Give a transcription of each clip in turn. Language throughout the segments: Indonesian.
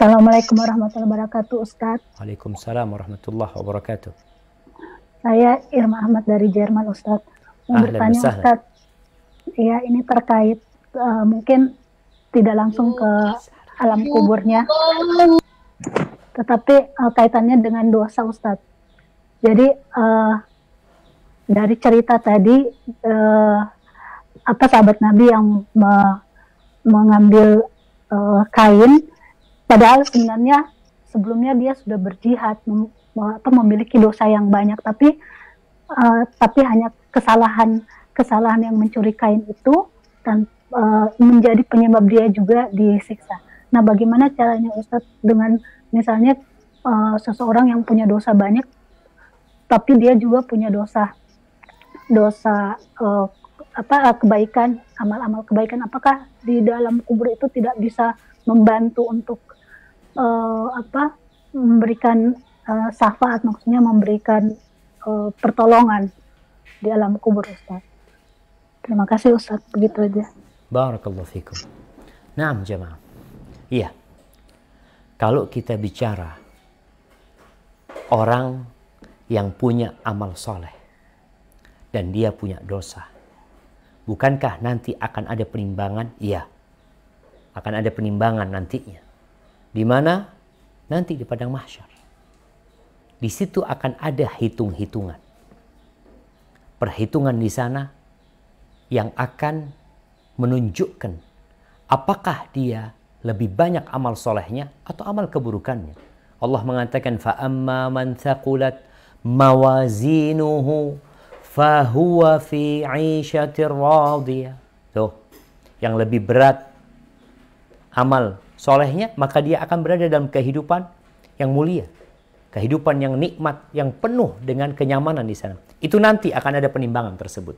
Assalamualaikum warahmatullahi wabarakatuh, Ustadz. Waalaikumsalam warahmatullahi wabarakatuh. Saya Irma Ahmad dari Jerman, Ustadz. Mau bertanya, Ustadz. Ya, ini terkait mungkin tidak langsung ke alam kuburnya, tetapi kaitannya dengan dosa, Ustadz. Jadi dari cerita tadi, sahabat Nabi yang mengambil kain, padahal sebenarnya sebelumnya dia sudah berjihad, memiliki dosa yang banyak, tapi hanya kesalahan yang mencuri kain itu dan menjadi penyebab dia juga disiksa. Nah, bagaimana caranya, Ustadz, dengan misalnya seseorang yang punya dosa banyak, tapi dia juga punya dosa kebaikan, amal-amal kebaikan, apakah di dalam kubur itu tidak bisa membantu untuk memberikan syafaat, maksudnya memberikan pertolongan di alam kubur, Ustaz? Terima kasih, Ustaz. Begitu aja. Barakallahu fikum. Naam jemaah. Iya. Kalau kita bicara orang yang punya amal soleh dan dia punya dosa, bukankah nanti akan ada penimbangan? Iya. Akan ada penimbangan nantinya. Di mana? Nanti di padang mahsyar. Di situ akan ada hitung-hitungan. Perhitungan di sana yang akan menunjukkan apakah dia lebih banyak amal solehnya atau amal keburukannya. Allah mengatakan, فَأَمَّا مَنْ ثَقُلَتْ مَوَازِينُهُ فَهُوَ فِي عِيشَةٍ رَاضِيَةٍ. Tuh, yang lebih berat amal solehnya, maka dia akan berada dalam kehidupan yang mulia. Kehidupan yang nikmat, yang penuh dengan kenyamanan di sana. Itu nanti akan ada penimbangan tersebut.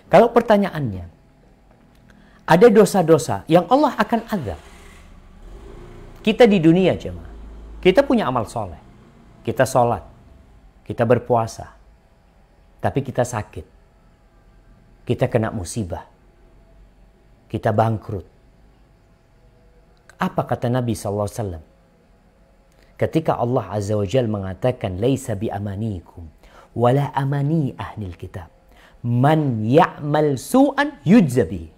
Kalau pertanyaannya, ada dosa-dosa yang Allah akan azab. Kita di dunia, jemaah, kita punya amal soleh. Kita sholat, kita berpuasa. Tapi kita sakit. Kita kena musibah. Kita bangkrut. Apa kata Nabi SAW? Ketika Allah Azza wa Jal mengatakan, Laisa bi amanikum, wala amani ahlil kitab. Man ya'mal su'an yujzabi.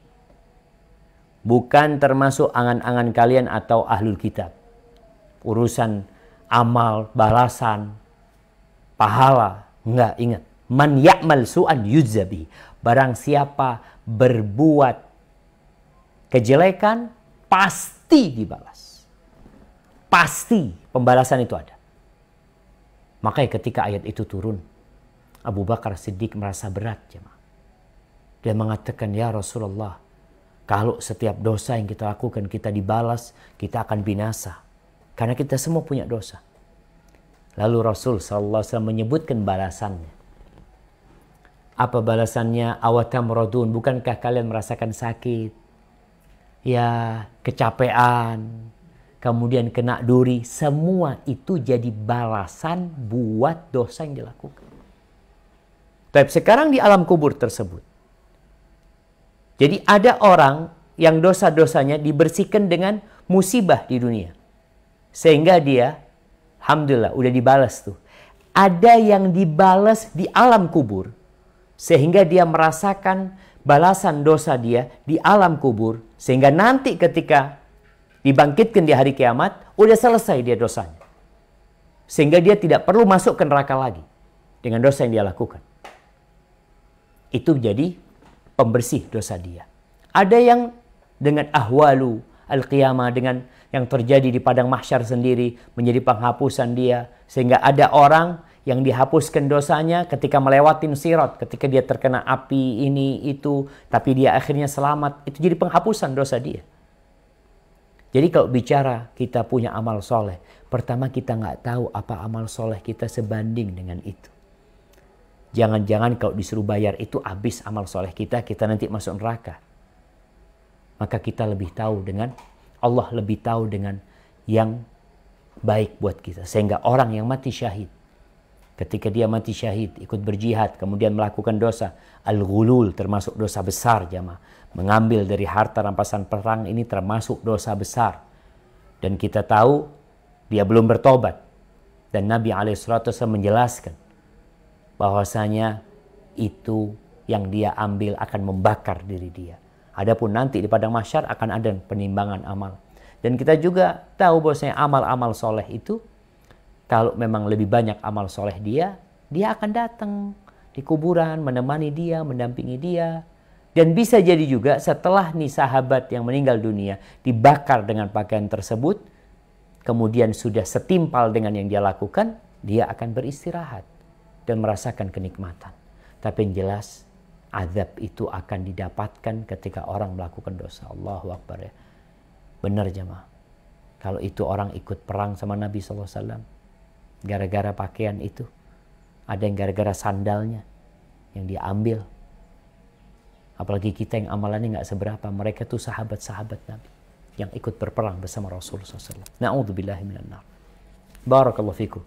Bukan termasuk angan-angan kalian atau ahlul kitab. Urusan amal, balasan, pahala. Enggak, ingat. Man ya'mal su'an yujzabi. Barang siapa berbuat kejelekan, pasti dibalas. Pasti pembalasan itu ada. Makanya ketika ayat itu turun, Abu Bakar Siddiq merasa berat, jemaah. Dia mengatakan, ya Rasulullah, kalau setiap dosa yang kita lakukan kita dibalas, kita akan binasa. Karena kita semua punya dosa. Lalu Rasul SAW menyebutkan balasannya. Apa balasannya? Awatamradun, bukankah kalian merasakan sakit? Ya, kecapean, kemudian kena duri, semua itu jadi balasan buat dosa yang dilakukan. Tapi sekarang di alam kubur tersebut, jadi ada orang yang dosa-dosanya dibersihkan dengan musibah di dunia. Sehingga dia, alhamdulillah, udah dibalas tuh. Ada yang dibalas di alam kubur, sehingga dia merasakan balasan dosa dia di alam kubur. Sehingga nanti ketika dibangkitkan di hari kiamat, udah selesai dia dosanya. Sehingga dia tidak perlu masuk ke neraka lagi dengan dosa yang dia lakukan. Itu jadi pembersih dosa dia. Ada yang dengan ahwalu al-qiyamah, dengan yang terjadi di padang mahsyar sendiri, menjadi penghapusan dia. Sehingga ada orang yang dihapuskan dosanya ketika melewatin sirat, ketika dia terkena api ini itu, tapi dia akhirnya selamat. Itu jadi penghapusan dosa dia. Jadi kalau bicara kita punya amal soleh, pertama kita nggak tahu apa amal soleh kita sebanding dengan itu. Jangan-jangan kalau disuruh bayar itu habis amal soleh kita nanti masuk neraka. Maka kita lebih tahu dengan, Allah lebih tahu dengan yang baik buat kita. Sehingga orang yang mati syahid, ketika dia mati syahid, ikut berjihad, kemudian melakukan dosa, al-ghulul termasuk dosa besar, jamaah. Mengambil dari harta rampasan perang ini termasuk dosa besar. Dan kita tahu Dia belum bertobat. Dan Nabi SAW menjelaskan bahwasanya itu yang dia ambil akan membakar diri dia. Adapun nanti di padang mahsyar akan ada penimbangan amal. Dan kita juga tahu bahwasanya amal-amal soleh itu, kalau memang lebih banyak amal soleh dia akan datang di kuburan, menemani dia, mendampingi dia. Dan bisa jadi juga setelah nih sahabat yang meninggal dunia dibakar dengan pakaian tersebut, kemudian sudah setimpal dengan yang dia lakukan, dia akan beristirahat dan merasakan kenikmatan. Tapi yang jelas, azab itu akan didapatkan ketika orang melakukan dosa. Allahu Akbar ya. Benar jemaah. Kalau itu orang ikut perang sama Nabi SAW, gara-gara pakaian itu, ada yang gara-gara sandalnya yang dia ambil. Apalagi kita yang amalannya nggak seberapa, mereka tuh sahabat-sahabat Nabi yang ikut berperang bersama Rasulullah SAW. Na'udzubillahi minan nar. Barakallahu fikum.